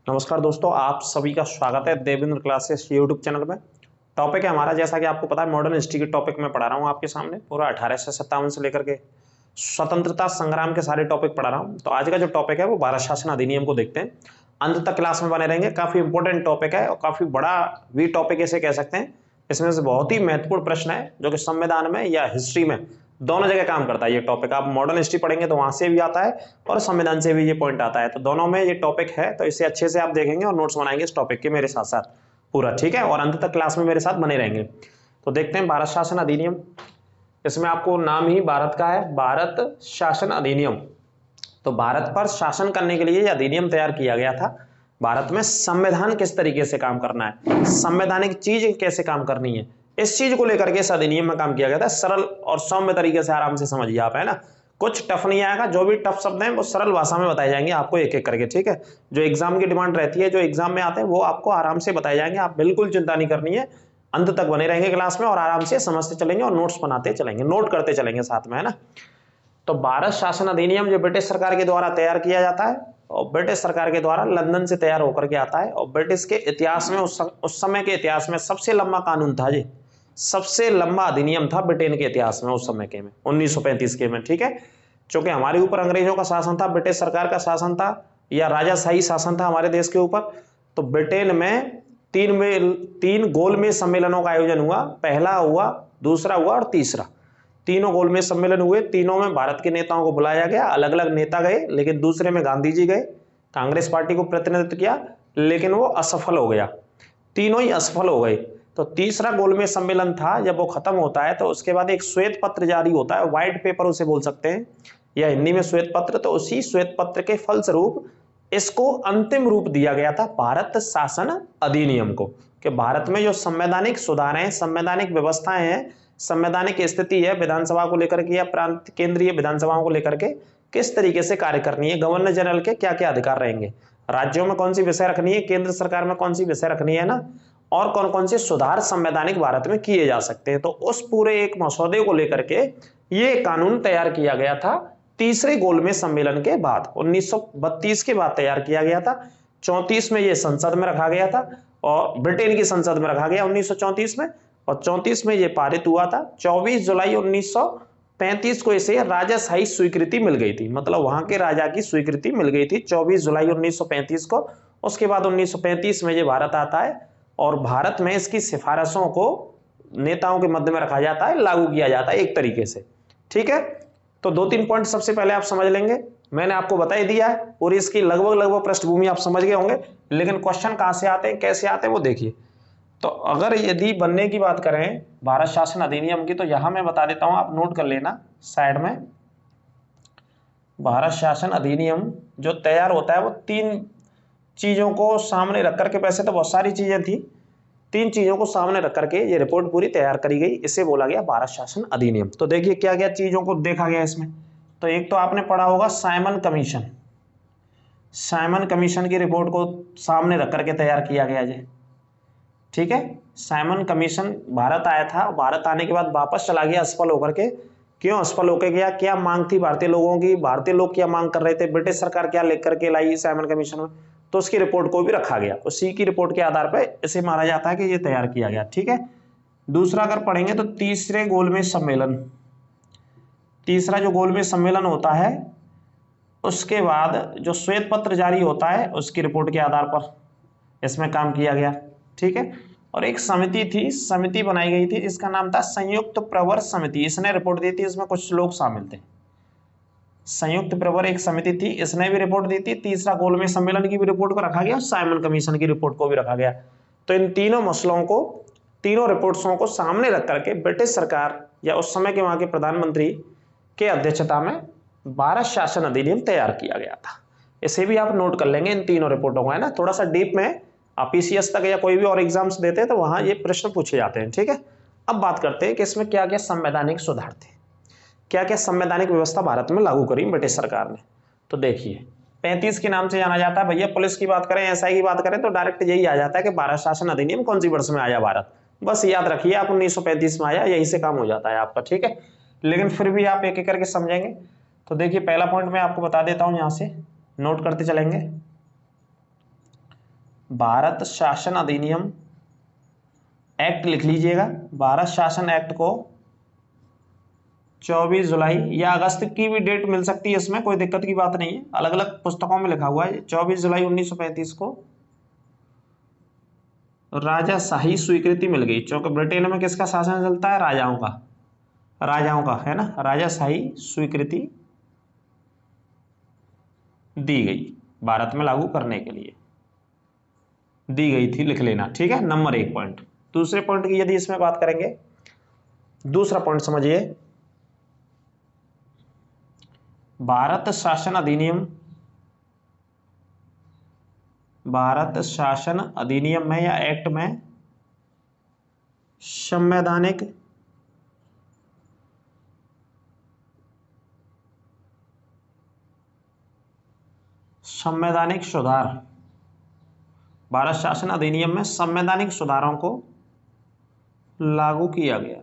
नमस्कार दोस्तों, आप सभी का स्वागत है देवेंद्र क्लासेस यूट्यूब चैनल में। टॉपिक है हमारा, जैसा कि आपको पता है, मॉडर्न हिस्ट्री के टॉपिक में पढ़ा रहा हूँ आपके सामने। पूरा 1857 से लेकर के स्वतंत्रता संग्राम के सारे टॉपिक पढ़ा रहा हूँ। तो आज का जो टॉपिक है वो भारत शासन अधिनियम को देखते हैं। अंत तक क्लास में बने रहेंगे। काफी इंपॉर्टेंट टॉपिक है और काफी बड़ा भी टॉपिक इसे कह सकते हैं। इसमें से बहुत ही महत्वपूर्ण प्रश्न है जो कि संविधान में या हिस्ट्री में दोनों जगह काम करता है। ये टॉपिक आप मॉडर्न हिस्ट्री पढ़ेंगे तो वहां से भी आता है और संविधान से भी ये पॉइंट आता है। तो दोनों में ये टॉपिक है, तो इसे अच्छे से आप देखेंगे और नोट्स बनाएंगे इस टॉपिक के मेरे साथ साथ पूरा, ठीक है। और अंत तक क्लास में मेरे साथ बने रहेंगे। तो देखते हैं भारत शासन अधिनियम। इसमें आपको नाम ही भारत का है, भारत शासन अधिनियम। तो भारत पर शासन करने के लिए यह अधिनियम तैयार किया गया था। भारत में संविधान किस तरीके से काम करना है, संवैधानिक चीज कैसे काम करनी है, इस चीज को लेकर के इस अधिनियम में काम किया गया था। सरल और सौम्य तरीके से आराम से समझिए आप, है ना। कुछ टफ नहीं आएगा, जो भी टफ शब्द हैं वो सरल भाषा में बताए जाएंगे आपको एक एक करके, ठीक है। जो एग्जाम की डिमांड रहती है, जो एग्जाम में आते हैं, वो आपको आराम से बताए जाएंगे। आप बिल्कुल चिंता नहीं करनी है। अंत तक बने रहेंगे क्लास में और आराम से समझते चलेंगे और नोट्स बनाते चलेंगे, नोट करते चलेंगे साथ में, है ना। तो भारत शासन अधिनियम जो ब्रिटिश सरकार के द्वारा तैयार किया जाता है और ब्रिटिश सरकार के द्वारा लंदन से तैयार होकर के आता है। और ब्रिटिश के इतिहास में उस समय के इतिहास में सबसे लंबा कानून था जी, सबसे लंबा अधिनियम था ब्रिटेन के इतिहास में उस समय के में 1935 के में, ठीक है। चूंकि हमारे ऊपर अंग्रेजों का शासन था, ब्रिटिश सरकार का शासन था या राजाशाही शासन था हमारे देश के ऊपर। तो ब्रिटेन में तीन गोलमेज सम्मेलनों का आयोजन हुआ। पहला हुआ, दूसरा हुआ और तीसरा। तीनों गोलमेज सम्मेलन हुए। तीनों में भारत के नेताओं को बुलाया गया। अलग अलग नेता गए, लेकिन दूसरे में गांधी जी गए, कांग्रेस पार्टी को प्रतिनिधित्व किया, लेकिन वो असफल हो गया। तीनों ही असफल हो गए। तो तीसरा गोलमेज सम्मेलन था, जब वो खत्म होता है तो उसके बाद एक श्वेत पत्र जारी होता है, व्हाइट पेपर उसे बोल सकते हैं, या हिंदी में श्वेत पत्र। तो उसी श्वेत पत्र के फलस्वरूप इसको अंतिम रूप दिया गया था भारत शासन अधिनियम को, कि भारत में जो संवैधानिक सुधार हैं, संवैधानिक व्यवस्थाएं हैं, संवैधानिक स्थिति है विधानसभा को लेकर के या प्रांत केंद्रीय विधानसभाओं को लेकर के, किस तरीके से कार्य करनी है, गवर्नर जनरल के क्या क्या अधिकार रहेंगे, राज्यों में कौन सी विषय रखनी है, केंद्र सरकार में कौन सी विषय रखनी है ना, और कौन कौन से सुधार संवैधानिक भारत में किए जा सकते हैं। तो उस पूरे एक मसौदे को लेकर के ये कानून तैयार किया गया था तीसरे गोलमेज सम्मेलन के बाद, 1932 के बाद तैयार किया गया था। 34 में ये संसद में रखा गया था और ब्रिटेन की संसद में रखा गया 1934 में, और 34 में ये पारित हुआ था। 24 जुलाई 1935 को इसे राजाशाही स्वीकृति मिल गई थी, मतलब वहां के राजा की स्वीकृति मिल गई थी 24 जुलाई 1935 को। उसके बाद 1935 में ये भारत आता है और भारत में इसकी सिफारिशों को नेताओं के मध्य में रखा जाता है, लागू किया जाता है एक तरीके से, ठीक है। तो दो तीन पॉइंट सबसे पहले आप समझ लेंगे, मैंने आपको बता ही दिया है और इसकी लगभग पृष्ठभूमि आप समझ गए होंगे, लेकिन क्वेश्चन कहां से आते हैं, कैसे आते हैं, वो देखिए। तो अगर यदि बनने की बात करें भारत शासन अधिनियम की, तो यहां मैं बता देता हूं, आप नोट कर लेना साइड में। भारत शासन अधिनियम जो तैयार होता है वो तीन चीजों को सामने रख करके, वैसे तो बहुत सारी चीजें थी, तीन चीजों को सामने रख करके ये रिपोर्ट पूरी तैयार करी गई, इसे बोला गया भारत शासन अधिनियम। तो देखिए क्या क्या चीजों को देखा गया इसमें। तो एक तो आपने पढ़ा होगा साइमन कमीशन, साइमन कमीशन की रिपोर्ट को सामने रख करके तैयार किया गया जी, ठीक है। साइमन कमीशन भारत आया था, भारत आने के बाद वापस चला गया असफल होकर के। क्यों असफल होकर गया, क्या मांग थी भारतीय लोगों की, भारतीय लोग क्या मांग कर रहे थे, ब्रिटिश सरकार क्या लेकर के लाई साइमन कमीशन में, तो उसकी रिपोर्ट को भी रखा गया। उसी की रिपोर्ट के आधार पर इसे माना जाता है कि ये तैयार किया गया, ठीक है। दूसरा अगर पढ़ेंगे तो तीसरे गोलमेज सम्मेलन, तीसरा जो गोलमेज सम्मेलन होता है उसके बाद जो श्वेत पत्र जारी होता है उसकी रिपोर्ट के आधार पर इसमें काम किया गया, ठीक है। और एक समिति थी, समिति बनाई गई थी जिसका नाम था संयुक्त प्रवर समिति, इसने रिपोर्ट दी थी, इसमें कुछ लोग शामिल थे। संयुक्त प्रवर एक समिति थी, इसने भी रिपोर्ट दी थी। तीसरा गोलमेज सम्मेलन की भी रिपोर्ट को रखा गया और साइमन कमीशन की रिपोर्ट को भी रखा गया। तो इन तीनों मसलों को, तीनों रिपोर्ट्सों को सामने रख करके ब्रिटिश सरकार या उस समय के वहां के प्रधानमंत्री के अध्यक्षता में भारत शासन अधिनियम तैयार किया गया था। इसे भी आप नोट कर लेंगे इन तीनों रिपोर्टों को, है ना। थोड़ा सा डीप में आप पीसीएस तक या कोई भी और एग्जाम्स देते हैं तो वहां ये प्रश्न पूछे जाते हैं, ठीक है। अब बात करते हैं कि इसमें क्या क्या संवैधानिक सुधार थे, क्या क्या संवैधानिक व्यवस्था भारत में लागू करी ब्रिटिश सरकार ने। तो देखिए 35 के नाम से जाना जाता है भैया। पुलिस की बात करें, एसआई की बात करें तो डायरेक्ट यही आ जाता है कि भारत शासन अधिनियम कौन सी वर्ष में आया भारत, बस याद रखिए आप 1935 में आया, यही से काम हो जाता है आपका, ठीक है। लेकिन फिर भी आप एक एक करके समझेंगे। तो देखिए पहला पॉइंट मैं आपको बता देता हूं, यहां से नोट करते चलेंगे। भारत शासन अधिनियम एक्ट लिख लीजिएगा। भारत शासन एक्ट को 24 जुलाई या अगस्त की भी डेट मिल सकती है, इसमें कोई दिक्कत की बात नहीं है, अलग अलग पुस्तकों में लिखा हुआ है। 24 जुलाई 1935 को राजाशाही स्वीकृति मिल गई, क्योंकि ब्रिटेन में किसका शासन चलता है? राजाओं का है ना। राजाशाही स्वीकृति दी गई, भारत में लागू करने के लिए दी गई थी, लिख लेना, ठीक है। Number 1 point. दूसरे पॉइंट की यदि इसमें बात करेंगे, दूसरा पॉइंट समझिए, भारत शासन अधिनियम में या एक्ट में संवैधानिक सुधार, भारत शासन अधिनियम में संवैधानिक सुधारों को लागू किया गया।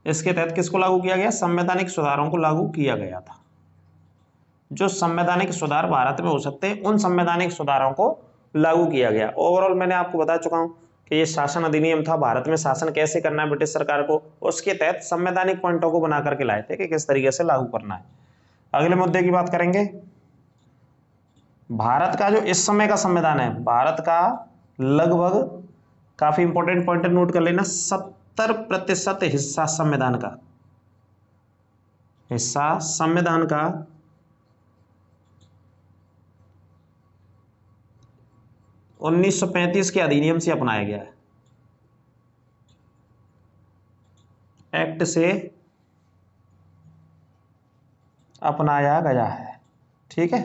इसके तहत किसको लागू किया गया? संवैधानिक सुधारों को लागू किया गया था। जो संवैधानिक सुधार भारत में हो सकते हैं, उन संवैधानिक सुधारों को लागू किया गया। ओवरऑल मैंने आपको बता चुका हूं कि ये शासन अधिनियम था, भारत में शासन कैसे करना है ब्रिटिश सरकार को, उसके तहत संवैधानिक पॉइंटों को बना करके लाए थे कि किस तरीके से लागू करना है। अगले मुद्दे की बात करेंगे, भारत का जो इस समय का संविधान है, भारत का लगभग, काफी इंपॉर्टेंट पॉइंट नोट कर लेना, 70% हिस्सा संविधान का 1935 के अधिनियम से अपनाया गया है, एक्ट से अपनाया गया है, ठीक है।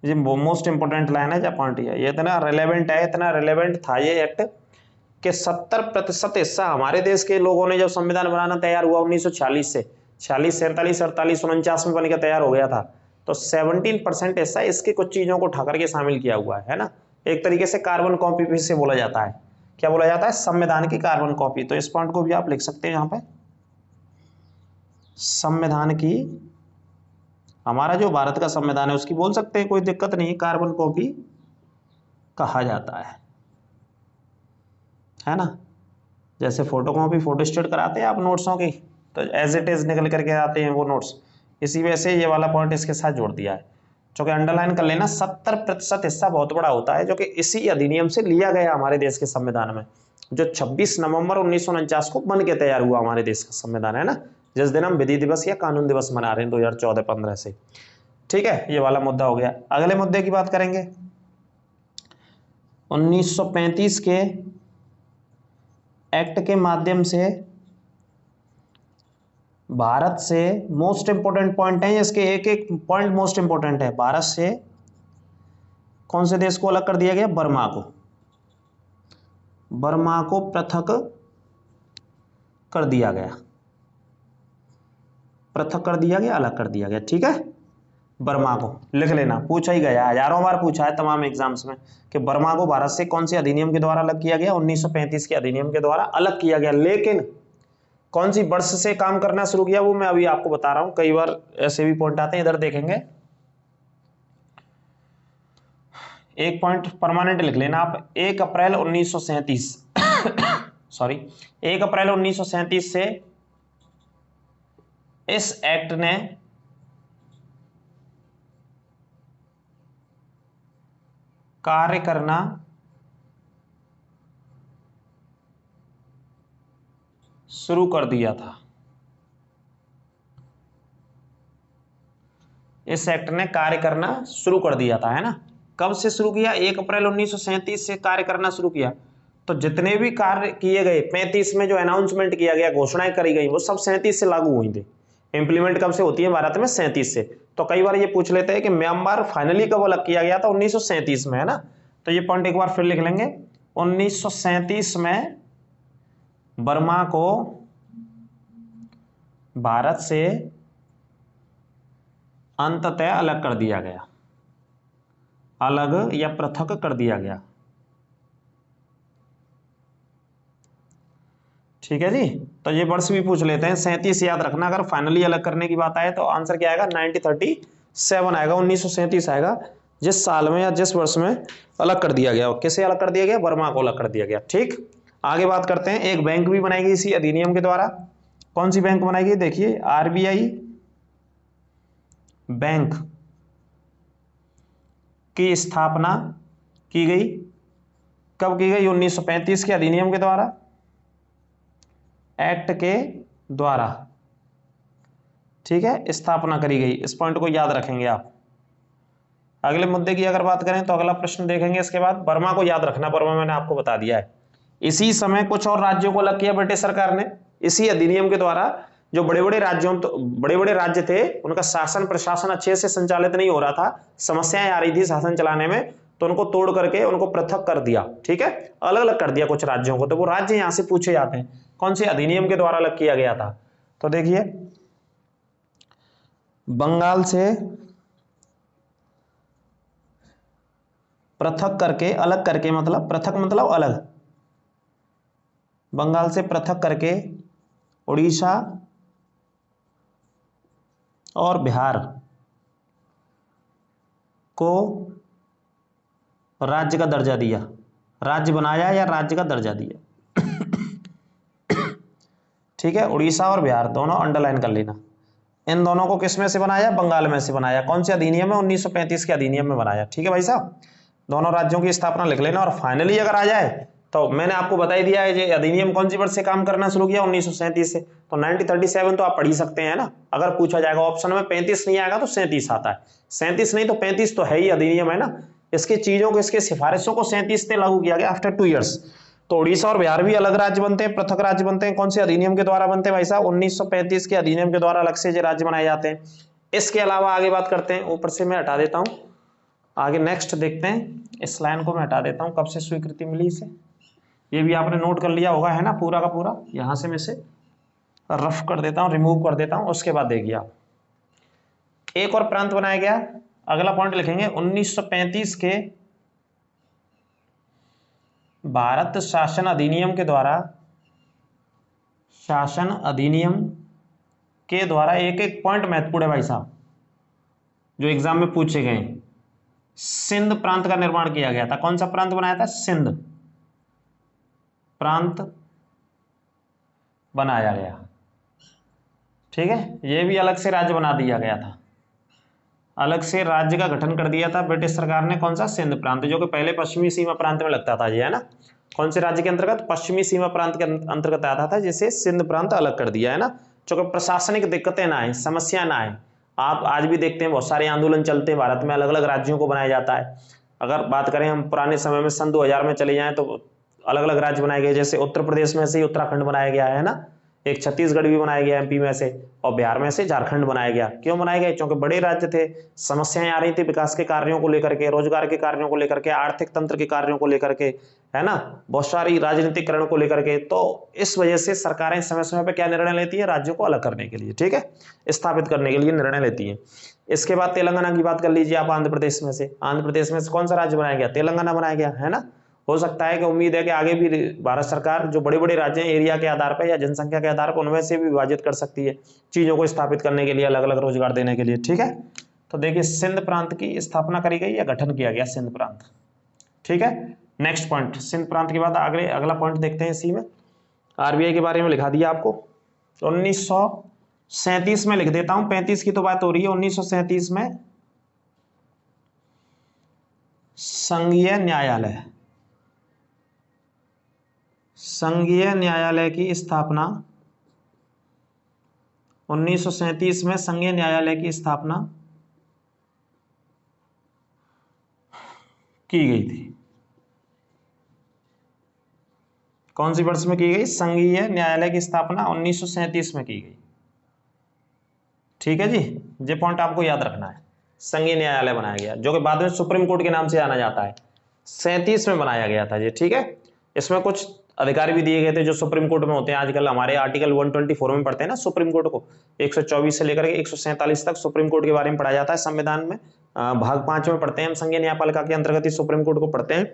ये मोस्ट इंपोर्टेंट लाइन है, पॉइंट ये इतना रिलेवेंट है, इतना रिलेवेंट था ये एक्ट कि 70% हिस्सा हमारे देश के लोगों ने जब संविधान बनाना तैयार हुआ 1946 से 46, 47, 48, 49 में बनकर तैयार हो गया था, तो 17% हिस्सा इसकी कुछ चीजों को उठा करके शामिल किया हुआ है ना। एक तरीके से कार्बन कॉपी भी से बोला जाता है। क्या बोला जाता है? संविधान की कार्बन कॉपी। तो इस पॉइंट को भी आप लिख सकते हैं यहाँ पे, संविधान की, हमारा जो भारत का संविधान है उसकी बोल सकते हैं, कोई दिक्कत नहीं, कार्बन कॉपी कहा जाता है ना। जैसे फोटो कॉपी, फोटो स्टेट कराते हैं आप नोट्सों की, तो एज इट इज निकल करके आते हैं वो नोट्स, इसी वजह से ये वाला पॉइंट इसके साथ जोड़ दिया है। क्योंकि अंडरलाइन कर लेना, 70% हिस्सा बहुत बड़ा होता है, जो कि इसी अधिनियम से लिया गया हमारे देश के संविधान में, जो 26 नवंबर 1949 को बन के तैयार हुआ हमारे देश का संविधान है ना, जिस दिन हम विधि दिवस या कानून दिवस मना रहे हैं 2014-15 से, ठीक है। ये वाला मुद्दा हो गया। अगले मुद्दे की बात करेंगे, 1935 के एक्ट के माध्यम से भारत से, मोस्ट इंपोर्टेंट पॉइंट है इसके, एक एक पॉइंट मोस्ट इंपोर्टेंट है, भारत से कौन से देश को अलग कर दिया गया? बर्मा को पृथक कर दिया गया, अलग कर दिया गया, ठीक है। बर्मा को लिख लेना, पूछा ही गया, हजारों बार पूछा है तमाम एग्जाम्स में कि बर्मा को भारत से कौन से अधिनियम के द्वारा अलग किया गया? 1935 के अधिनियम के द्वारा अलग किया गया। लेकिन कौन सी वर्ष से काम करना शुरू किया वो मैं अभी आपको बता रहा हूं, कई बार ऐसे भी पॉइंट आते हैं, इधर देखेंगे। एक पॉइंट परमानेंट लिख लेना आप, 1 अप्रैल 1937 सॉरी 1 अप्रैल 1937 से इस एक्ट ने कार्य करना शुरू कर दिया था। इस एक्ट ने कार्य करना शुरू कर दिया था, है ना। कब से शुरू किया? 1 अप्रैल 1937 से कार्य करना शुरू किया। तो जितने भी कार्य किए गए, 35 में जो अनाउंसमेंट किया गया, घोषणाएं करी गई, वो सब 37 से लागू हुई थी। इंप्लीमेंट कब से होती है भारत में? 37 से। तो कई बार ये पूछ लेते हैं कि म्यांमार फाइनली कब अलग किया गया था? 1937 में, है ना। तो ये पॉइंट एक बार फिर लिख लेंगे, 1937 में बर्मा को भारत से अंततः अलग कर दिया गया, अलग या पृथक कर दिया गया, ठीक है जी। तो ये वर्ष भी पूछ लेते हैं, 37 याद रखना, अगर फाइनली अलग करने की बात आए तो आंसर क्या आएगा? 1937 आएगा, 1937 आएगा। जिस साल में या जिस वर्ष में अलग कर दिया गया। किसे अलग कर दिया गया? बर्मा को अलग कर दिया गया। ठीक, आगे बात करते हैं। एक बैंक भी बनाई गई इसी अधिनियम के द्वारा। कौन सी बैंक बनाई गई? देखिए, आरबीआई बैंक की स्थापना की गई। कब की गई? 1935 के अधिनियम के द्वारा, एक्ट के द्वारा। ठीक है, स्थापना करी गई। इस पॉइंट को याद रखेंगे आप। अगले मुद्दे की अगर बात करें तो अगला प्रश्न देखेंगे इसके बाद। बर्मा को याद रखना, बर्मा मैंने आपको बता दिया है। इसी समय कुछ और राज्यों को अलग किया ब्रिटिश सरकार ने इसी अधिनियम के द्वारा। जो बड़े बड़े राज्य थे, उनका शासन प्रशासन अच्छे से संचालित नहीं हो रहा था, समस्याएं आ रही थी शासन चलाने में, तो उनको तोड़ करके उनको पृथक कर दिया। ठीक है, अलग अलग कर दिया कुछ राज्यों को। तो वो राज्य यहां से पूछे जाते हैं, कौन से अधिनियम के द्वारा अलग किया गया था? तो देखिए, बंगाल से पृथक करके, अलग करके, मतलब पृथक मतलब अलग, बंगाल से पृथक करके उड़ीसा और बिहार को राज्य का दर्जा दिया। राज्य बनाया या राज्य का दर्जा दिया। ठीक है, उड़ीसा और बिहार दोनों अंडरलाइन कर लेना। इन दोनों को किस में से बनाया? बंगाल में से बनाया। कौन से अधिनियम में? 1935 के अधिनियम में बनाया। ठीक है भाई साहब, दोनों राज्यों की स्थापना लिख लेना। और फाइनली अगर आ जाए तो मैंने आपको बता ही दिया है ये अधिनियम कौन सी वर्ष से काम करना शुरू किया? 1937 से। तो 1937 तो आप पढ़ ही सकते हैं ना। अगर पूछा जाएगा ऑप्शन में 35 नहीं आएगा तो 37 आता है। 37 नहीं तो 35 तो है ही अधिनियम, है ना। इसकी चीजों को, इसके सिफारिशों को 37 से लागू किया गया आफ्टर 2 ईयर्स। तो उड़ीसा और बिहार भी अलग राज्य बनते हैं, पृथक राज्य बनते हैं। कौन से अधिनियम के द्वारा बनते हैं भाई साहब? 1935 के अधिनियम के द्वारा अलग से ये राज्य बनाए जाते हैं। इसके अलावा आगे बात करते हैं। ऊपर से मैं हटा देता हूं, आगे नेक्स्ट देखते हैं। इस लाइन को मैं हटा देता हूं, कब से स्वीकृति मिली इसे, ये भी आपने नोट कर लिया होगा, है ना, पूरा का पूरा। यहां से मैं इसे रफ कर देता हूं, रिमूव कर देता हूं। उसके बाद देखिए आप, एक और प्रांत बनाया गया। अगला पॉइंट लिखेंगे 1935 के भारत शासन अधिनियम के द्वारा, शासन अधिनियम के द्वारा एक एक पॉइंट महत्वपूर्ण है भाई साहब, जो एग्जाम में पूछे गए। सिंध प्रांत का निर्माण किया गया था। कौन सा प्रांत बनाया था? सिंध प्रांत बनाया गया। ठीक है, यह भी अलग से राज्य बना दिया गया था, अलग से राज्य का गठन कर दिया था ब्रिटिश सरकार ने। कौन सा? सिंध प्रांत, जो कि पहले पश्चिमी सीमा प्रांत में लगता था ये, है ना। कौन से राज्य के अंतर्गत? पश्चिमी सीमा प्रांत के अंतर्गत आता था, जिसे सिंध प्रांत अलग कर दिया, है ना। क्योंकि प्रशासनिक दिक्कतें ना आए, समस्या ना आए। आप आज भी देखते हैं बहुत सारे आंदोलन चलते हैं भारत में, अलग अलग राज्यों को बनाया जाता है। अगर बात करें हम पुराने समय में, सन 2000 में चले जाएं तो अलग अलग राज्य बनाए गए। जैसे उत्तर प्रदेश में से ही उत्तराखंड बनाया गया है ना, एक छत्तीसगढ़ भी बनाया गया एमपी में से, और बिहार में से झारखंड बनाया गया। क्यों बनाया गया? क्योंकि बड़े राज्य थे, समस्याएं आ रही थी विकास के कार्यों को लेकर के, रोजगार के कार्यों को लेकर के, आर्थिक तंत्र के कार्यों को लेकर के, है ना, बहुत सारी राजनीतिकरण को लेकर के। तो इस वजह से सरकारें समय समय पर क्या निर्णय लेती है? राज्यों को अलग करने के लिए, ठीक है, स्थापित करने के लिए निर्णय लेती है। इसके बाद तेलंगाना की बात कर लीजिए आप। आंध्र प्रदेश में से, आंध्र प्रदेश में से कौन सा राज्य बनाया गया? तेलंगाना बनाया गया, है ना। हो सकता है कि, उम्मीद है कि आगे भी भारत सरकार जो बड़े बड़े राज्य हैं, एरिया के आधार पर या जनसंख्या के आधार पर, उनमें से भी विभाजित कर सकती है चीजों को स्थापित करने के लिए, अलग अलग रोजगार देने के लिए। ठीक है, तो देखिए सिंध प्रांत की स्थापना करी गई या गठन किया गया सिंध प्रांत। ठीक है, नेक्स्ट पॉइंट, सिंध प्रांत के बाद आगे अगला पॉइंट देखते हैं। इसी में आरबीआई के बारे में लिखा दिया आपको। 1937 में लिख देता हूं, 35 की तो बात हो रही है। 1937 में संघीय न्यायालय, संघीय न्यायालय की स्थापना, 1937 में संघीय न्यायालय की स्थापना की गई थी। कौन सी वर्ष में की गई? संघीय न्यायालय की स्थापना 1937 में की गई। ठीक है जी, ये पॉइंट आपको याद रखना है। संघीय न्यायालय बनाया गया, जो कि बाद में सुप्रीम कोर्ट के नाम से जाना जाता है। 37 में बनाया गया था ये। ठीक है, इसमें कुछ अधिकार भी दिए गए थे जो सुप्रीम कोर्ट में होते हैं। आजकल हमारे आर्टिकल 124 में पढ़ते हैं ना सुप्रीम कोर्ट को, 124 से लेकर के 147 तक सुप्रीम कोर्ट के बारे में पढ़ा जाता है संविधान में। भाग 5 में पढ़ते हैं हम, संघीय न्यायपालिका के अंतर्गत ही सुप्रीम कोर्ट को पढ़ते हैं।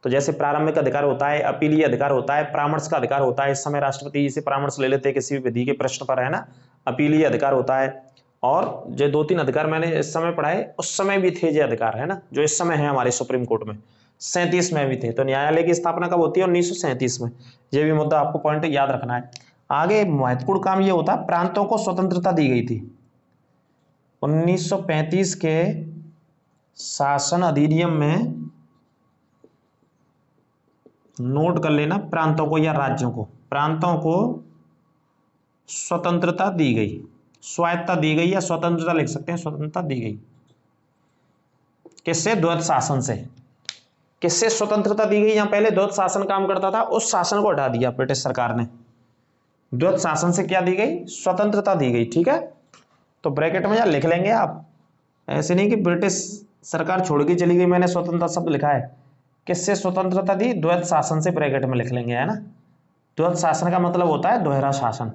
तो जैसे प्रारंभिक अधिकार होता है, अपीलीय अधिकार होता है, परामर्श का अधिकार होता है। इस समय राष्ट्रपति जी से परामर्श ले लेते हैं किसी भी विधि के प्रश्न पर, है ना, अपीलीय अधिकार होता है। और जो 2-3 अधिकार मैंने इस समय पढ़ाए उस समय भी थे ये अधिकार, है ना, जो इस समय है हमारे सुप्रीम कोर्ट में, 37 में भी थे। तो न्यायालय की स्थापना कब होती है? 1937 में। ये भी मुद्दा आपको पॉइंट याद रखना है। आगे महत्वपूर्ण काम ये होता है, प्रांतों को स्वतंत्रता दी गई थी 1935 के शासन अधिनियम में। नोट कर लेना, प्रांतों को या राज्यों को, प्रांतों को स्वतंत्रता दी गई, स्वायत्तता दी गई या स्वतंत्रता लिख सकते हैं, स्वतंत्रता दी गई। किससे? द्वैध शासन से। किससे स्वतंत्रता दी गई? यहां पहले द्वैध शासन काम करता था, उस शासन को हटा दिया ब्रिटिश सरकार ने। द्वैध शासन से क्या दी गई? स्वतंत्रता दी गई। ठीक है, तो ब्रैकेट में या लिख लेंगे आप, ऐसे नहीं कि ब्रिटिश सरकार छोड़ के चली गई मैंने स्वतंत्रता शब्द लिखा है। किससे स्वतंत्रता दी? द्वैध शासन से, ब्रैकेट में लिख लेंगे, है ना। द्वैध शासन का मतलब होता है दोहरा शासन।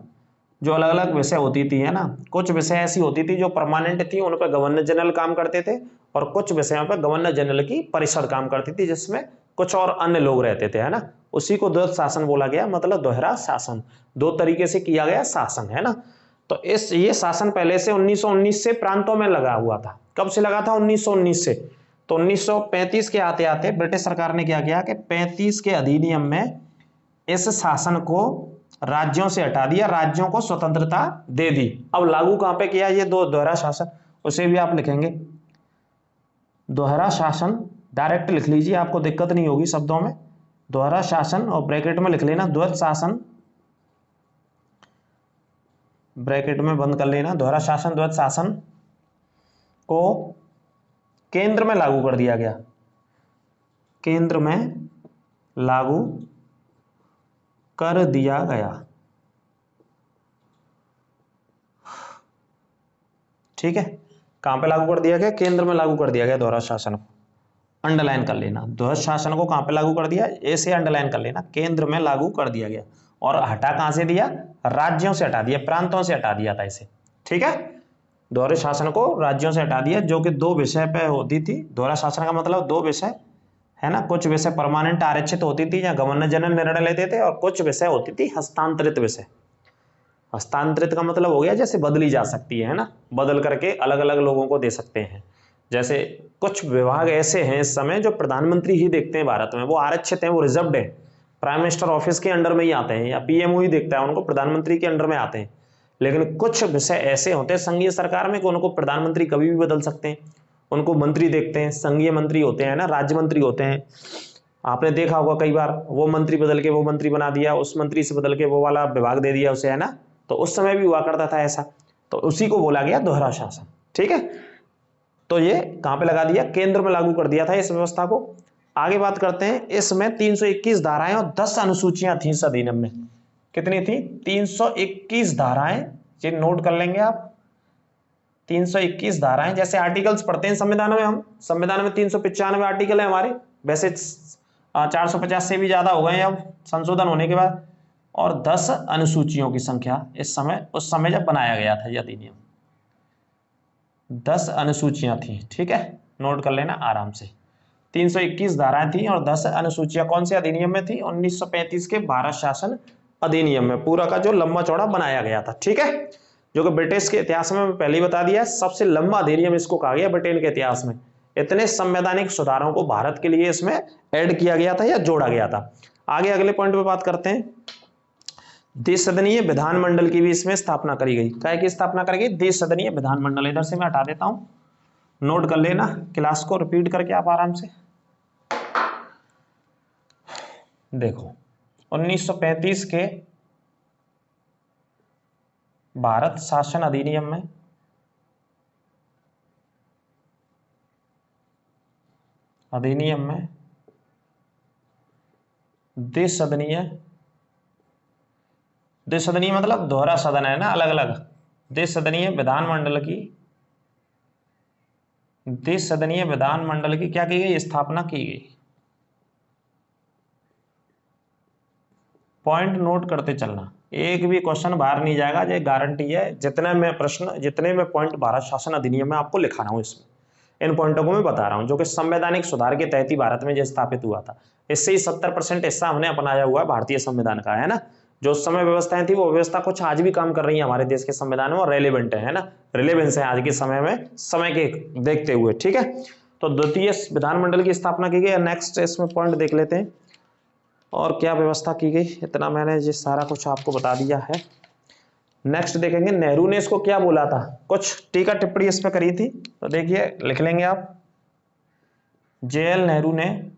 जो अलग अलग विषय होती थी, है ना, कुछ विषय ऐसी होती थी जो परमानेंट थी, उन पर गवर्नर जनरल काम करते थे, और कुछ विषयों पर गवर्नर जनरल की परिषद काम करती थी, जिसमें कुछ और अन्य लोग रहते थे, है ना। उसी को द्वैध शासन बोला गया, मतलब दोहरा शासन। दो तरीके से किया गया शासन, है ना। तो ये शासन पहले से 1919 से प्रांतों में लगा हुआ था। कब से लगा था? 1919 से। तो 1935 के आते आते ब्रिटिश सरकार ने क्या किया कि 35 के अधिनियम में इस शासन को राज्यों से हटा दिया, राज्यों को स्वतंत्रता दे दी। अब लागू कहां पे किया ये दोहरा शासन? उसे भी आप लिखेंगे दोहरा शासन, डायरेक्ट लिख लीजिए, आपको दिक्कत नहीं होगी शब्दों में। दोहरा शासन, और ब्रैकेट में लिख लेना द्वैध शासन, ब्रैकेट में बंद कर लेना। दोहरा शासन, द्वैध शासन को केंद्र में लागू कर दिया गया, केंद्र में लागू कर दिया गया। ठीक है, कहां पे लागू कर दिया गया? केंद्र में लागू कर दिया गया दोहरा शासन को। अंडरलाइन कर लेना, दोहरा शासन को कहां पे लागू कर दिया, ऐसे अंडरलाइन कर लेना, केंद्र में लागू कर दिया गया। और हटा कहां से दिया? राज्यों से हटा दिया, प्रांतों से हटा दिया था इसे। ठीक है, दोहरे शासन को राज्यों से हटा दिया, जो कि दो विषय पे होती थी। दोहरा शासन का मतलब दो विषय, है ना। कुछ विषय परमानेंट आरक्षित होती थी या गवर्नर जनरल निर्णय लेते थे, और कुछ विषय होती थी हस्तांतरित विषय। हस्तांतरित का मतलब हो गया जैसे बदली जा सकती है ना, बदल करके अलग अलग लोगों को दे सकते हैं। जैसे कुछ विभाग ऐसे हैं इस समय जो प्रधानमंत्री ही देखते हैं भारत में, वो आरक्षित हैं, वो रिजर्व्ड है, प्राइम मिनिस्टर ऑफिस के अंडर में ही आते हैं, या पीएमओ ही देखता है उनको, प्रधानमंत्री के अंडर में आते हैं। लेकिन कुछ विषय ऐसे होते हैं संघीय सरकार में कि उनको प्रधानमंत्री कभी भी बदल सकते हैं, उनको मंत्री देखते हैं, संघीय मंत्री होते हैं ना, राज्य मंत्री होते हैं। आपने देखा होगा कई बार, वो मंत्री बदल के वो मंत्री बना दिया, उस मंत्री से बदल के वो वाला विभाग दे दिया उसे, है ना। तो उस समय भी हुआ करता था ऐसा, तो उसी को बोला गया दोहरा शासन। ठीक है, तो ये कहां पे लगा दिया? केंद्र में लागू कर दिया था इस व्यवस्था को। आगे बात करते हैं, इसमें 321 धाराएं और 10 अनुसूचियां थी इस अधिनियम में। कितनी थी? 321 धाराएं, ये नोट कर लेंगे आप। 321 धाराएं, जैसे आर्टिकल्स पढ़ते हैं संविधान में हम, संविधान में 395 आर्टिकल है हमारे, वैसे 450 से भी ज्यादा हो गए अब संशोधन होने के बाद। और 10 अनुसूचियों की संख्या इस समय, उस समय जब बनाया गया था यह अधिनियम, 10 अनुसूचियां थी। ठीक है, नोट कर लेना आराम से। 321 धाराएं थी और 10 अनुसूचियां कौन से अधिनियम में थी? 1935 के भारत शासन अधिनियम में, पूरा का जो लंबा चौड़ा बनाया गया था। ठीक है, जो कि ब्रिटिश के इतिहास में पहले ही बता दिया, सबसे लंबा अधिनियम इसको कहा गया ब्रिटेन के इतिहास में। इतने संवैधानिक सुधारों को भारत के लिए इसमें ऐड किया गया था या जोड़ा गया था। आगे अगले पॉइंट पे बात करते हैं, द्विसदनीय विधानमंडल की भी इसमें स्थापना करी गई। क्या की स्थापना करी गई? द्विसदनीय विधानमंडल। इधर से मैं हटा देता हूं, नोट कर लेना, क्लास को रिपीट करके आप आराम से देखो। 1935 के भारत शासन अधिनियम में द्विसदनीय मतलब दोहरा सदन है ना, अलग अलग। द्विसदनीय विधानमंडल की क्या की गई? स्थापना की गई। पॉइंट नोट करते चलना, एक भी क्वेश्चन बाहर नहीं जाएगा, ये गारंटी है। जितने में पॉइंट भारत शासन अधिनियम में आपको लिखा रहा हूं, इसमें इन पॉइंटों को मैं बता रहा हूं, जो कि संवैधानिक सुधार के तहत ही भारत में जो स्थापित हुआ था। इससे ही 70% हिस्सा हमने अपनाया हुआ है भारतीय संविधान का, है ना। जो उस समय व्यवस्थाएं थी वो व्यवस्था कुछ आज भी काम कर रही है हमारे देश के संविधान में और रेलेवेंट है ना, रिलेवेंस है आज के समय में, समय के देखते हुए। ठीक है, तो द्वितीय विधानमंडल की स्थापना की गई। नेक्स्ट इसमें पॉइंट देख लेते हैं और क्या व्यवस्था की गई, इतना मैंने ये सारा कुछ आपको बता दिया है। नेक्स्ट देखेंगे नेहरू ने इसको क्या बोला था, कुछ टीका टिप्पणी इस पर करी थी, तो देखिए लिख लेंगे आप। जेएल नेहरू ने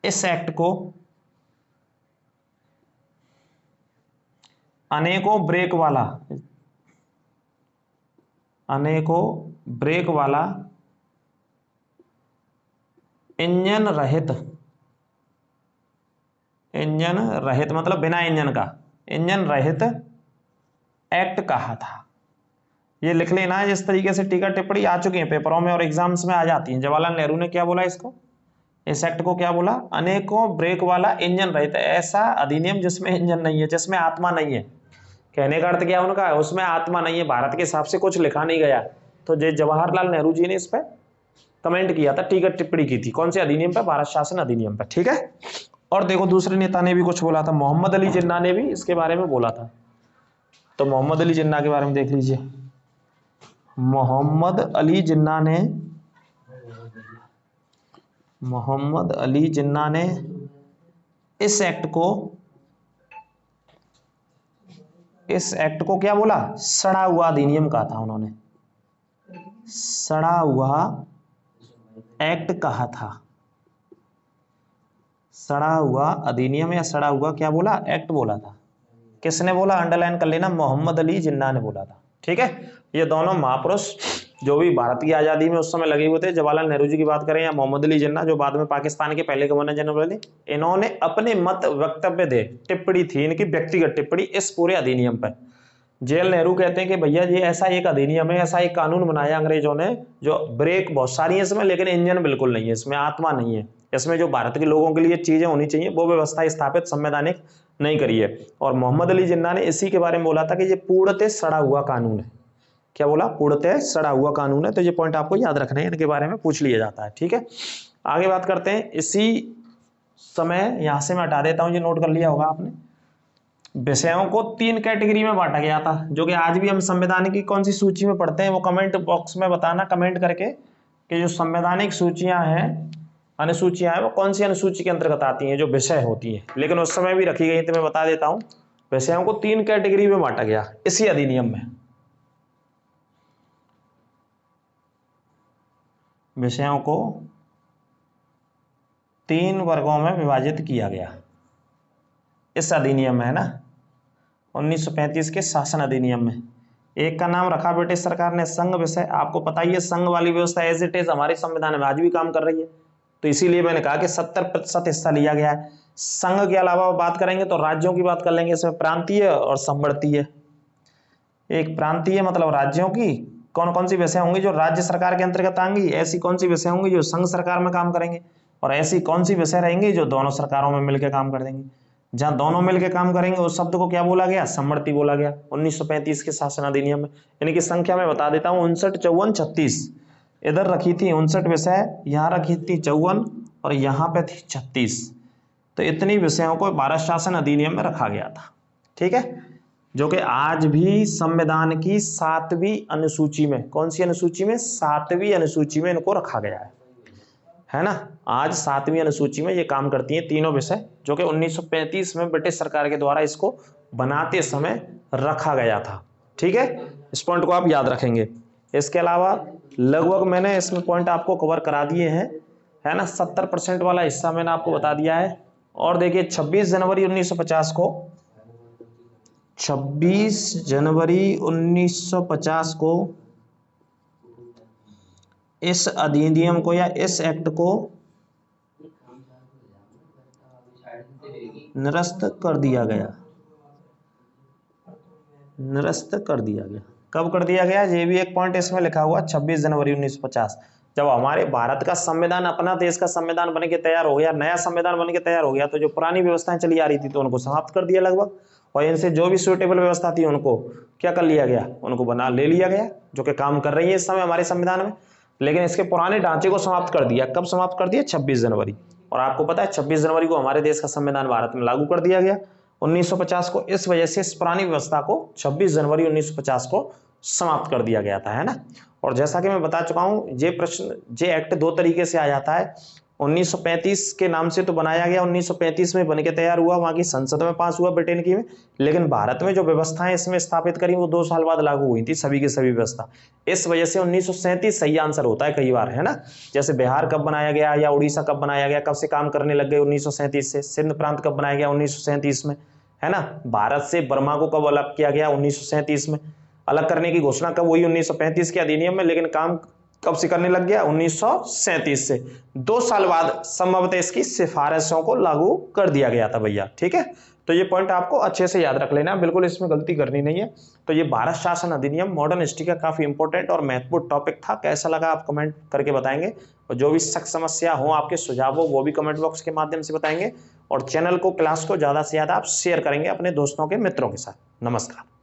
इस एक्ट को अनेकों ब्रेक वाला इंजन रहित मतलब बिना इंजन का, इंजन रहित एक्ट कहा था। ये लिख लेना है, जिस तरीके से टीका टिप्पणी आ चुकी है पेपरों में और एग्जाम्स में आ जाती है। जवाहरलाल नेहरू ने क्या बोला इसको, इस एक्ट को क्या बोला, अनेकों ब्रेक वाला इंजन रहित, ऐसा अधिनियम जिसमें इंजन नहीं है, जिसमें आत्मा नहीं है। कहने का अर्थ क्या उनका, उसमें आत्मा नहीं है, भारत के हिसाब से कुछ लिखा नहीं गया। तो जवाहरलाल नेहरू जी ने इस पर कमेंट किया था, टीका टिप्पणी की थी, कौन से अधिनियम पर, भारत शासन अधिनियम पर। ठीक है, और देखो दूसरे नेता ने भी कुछ बोला था, मोहम्मद अली जिन्ना ने भी इसके बारे में बोला था। तो मोहम्मद अली जिन्ना के बारे में देख लीजिए। मोहम्मद अली जिन्ना ने इस एक्ट को क्या बोला, सड़ा हुआ अधिनियम कहा था उन्होंने, सड़ा हुआ एक्ट कहा था। सड़ा हुआ अधिनियम या सड़ा हुआ क्या बोला, एक्ट बोला था। किसने बोला, अंडरलाइन कर लेना, मोहम्मद अली जिन्ना ने बोला था। ठीक है, ये दोनों महापुरुष जो भी भारत की आजादी में उस समय लगे हुए थे, जवाहरलाल नेहरू जी की बात करें या मोहम्मद अली जिन्ना जो बाद में पाकिस्तान के पहले गवर्नर जनरल थे, इन्होंने अपने मत वक्तव्य दे, टिप्पणी थी इनकी व्यक्तिगत टिप्पणी इस पूरे अधिनियम पर। जेएल नेहरू कहते हैं कि भैया ये ऐसा एक अधिनियम है, ऐसा एक कानून बनाया अंग्रेजों ने, जो ब्रेक बहुत सारी है इसमें, लेकिन इंजन बिल्कुल नहीं है, इसमें आत्मा नहीं है, इसमें जो भारत के लोगों के लिए चीजें होनी चाहिए वो व्यवस्था स्थापित संवैधानिक नहीं करी है। और मोहम्मद अली जिन्ना ने इसी के बारे में बोला था कि ये पूर्णतः सड़ा हुआ कानून है। क्या बोला, पूर्णतः सड़ा हुआ कानून है। तो ये पॉइंट आपको याद रखना है, इनके बारे में पूछ लिया जाता है। ठीक है, आगे बात करते हैं। इसी समय यहां से मैं हटा देता हूं, ये नोट कर लिया होगा आपने, विषयों को 3 कैटेगरी में बांटा गया था, जो कि आज भी हम संवैधानिक की कौन सी सूची में पढ़ते हैं वो कमेंट बॉक्स में बताना, कमेंट करके कि जो संवैधानिक सूचियां हैं, अनुसूचियां हैं, वो कौन सी अनुसूची के अंतर्गत आती हैं, जो विषय होती हैं। लेकिन उस समय भी रखी गई थी, मैं बता देता हूं। विषयों को 3 कैटेगरी में बांटा गया इसी अधिनियम में। विषयों को 3 वर्गों में विभाजित किया गया इस अधिनियम में, है ना, 1935 के शासन अधिनियम में। एक का नाम रखा ब्रिटिश सरकार ने संघ विषय। आपको पता ही है संघ वाली व्यवस्था एज इट इज हमारे संविधान में आज भी काम कर रही है, तो इसीलिए मैंने कहा कि 70% हिस्सा लिया गया है। संघ के अलावा बात करेंगे तो राज्यों की बात कर लेंगे, इसमें प्रांतीय और संवर्तीय। एक प्रांतीय मतलब राज्यों की कौन कौन सी विषय होंगी जो राज्य सरकार के अंतर्गत आएंगी, ऐसी कौन सी विषय होंगी जो संघ सरकार में काम करेंगे, और ऐसी कौन सी विषय रहेंगी जो दोनों सरकारों में मिलकर काम कर देंगी। जहां दोनों मिलकर काम करेंगे उस शब्द को क्या बोला गया, समवर्ती बोला गया 1935 के शासन अधिनियम में। इनकी संख्या मैं बता देता हूं, 59, 54, 36। इधर रखी थी 59 विषय, यहाँ रखी थी 54 और यहाँ पे थी 36। तो इतनी विषयों को भारत शासन अधिनियम में रखा गया था। ठीक है, जो कि आज भी संविधान की 7वीं अनुसूची में, कौन सी अनुसूची में, 7वीं अनुसूची में इनको रखा गया है ना। आज 7वीं अनुसूची में ये काम करती हैं तीनों विषय, जो कि 1935 में ब्रिटिश सरकार के द्वारा इसको बनाते समय रखा गया था। ठीक है, इस पॉइंट को आप याद रखेंगे। इसके अलावा लगभग मैंने इसमें पॉइंट आपको कवर करा दिए हैं, है ना। 70% वाला हिस्सा मैंने आपको बता दिया है। और देखिए 26 जनवरी 1950 को, 26 जनवरी 1950 को इस अधिनियम को या इस एक्ट को निरस्त कर दिया गया। निरस्त कर दिया गया। कब कर दिया गया, ये भी एक पॉइंट इसमें लिखा हुआ, 26 जनवरी 1950। जब हमारे भारत का संविधान, अपना देश का संविधान बन के तैयार हो गया, नया संविधान बन के तैयार हो गया, तो जो पुरानी व्यवस्थाएं चली आ रही थी तो उनको समाप्त कर दिया लगभग, और इनसे जो भी सुटेबल व्यवस्था थी उनको क्या कर लिया गया, उनको बना ले लिया गया, जो कि काम कर रही है इस समय हमारे संविधान में। लेकिन इसके पुराने ढांचे को समाप्त कर दिया। कब समाप्त कर दिया, 26 जनवरी। और आपको पता है 26 जनवरी को हमारे देश का संविधान भारत में लागू कर दिया गया 1950 को। इस वजह से इस पुरानी व्यवस्था को 26 जनवरी 1950 को समाप्त कर दिया गया था, है ना। और जैसा कि मैं बता चुका हूं, ये एक्ट दो तरीके से आ जाता है। 1935 के नाम से तो बनाया गया, 1935 में बन के तैयार हुआ, वहां की संसद में पास हुआ ब्रिटेन की में, लेकिन भारत में जो व्यवस्थाएं इसमें स्थापित करी वो 2 साल बाद लागू हुई थी सभी की सभी व्यवस्था। इस वजह से 1937 सही आंसर होता है कई बार, है ना। जैसे बिहार कब बनाया गया या उड़ीसा कब बनाया गया, कब से काम करने लग गए 1937 से। सिंध प्रांत कब बनाया गया 1937 में, है ना। भारत से बर्मा को कब अलग किया गया 1937 में। अलग करने की घोषणा कब हुई 1935 के अधिनियम में, लेकिन काम कब से करने लग गया 1937 से। 2 साल बाद संभवतः इसकी सिफारिशों को लागू कर दिया गया था भैया, ठीक है। तो ये पॉइंट आपको अच्छे से याद रख लेना, बिल्कुल इसमें गलती करनी नहीं है। तो ये भारत शासन अधिनियम मॉडर्न हिस्ट्री का काफी इंपॉर्टेंट और महत्वपूर्ण टॉपिक था। कैसा लगा आप कमेंट करके बताएंगे, और जो भी शक समस्या हो, आपके सुझाव हो, वो भी कमेंट बॉक्स के माध्यम से बताएंगे। और चैनल को, क्लास को ज्यादा से ज्यादा आप शेयर करेंगे अपने दोस्तों के, मित्रों के साथ। नमस्कार।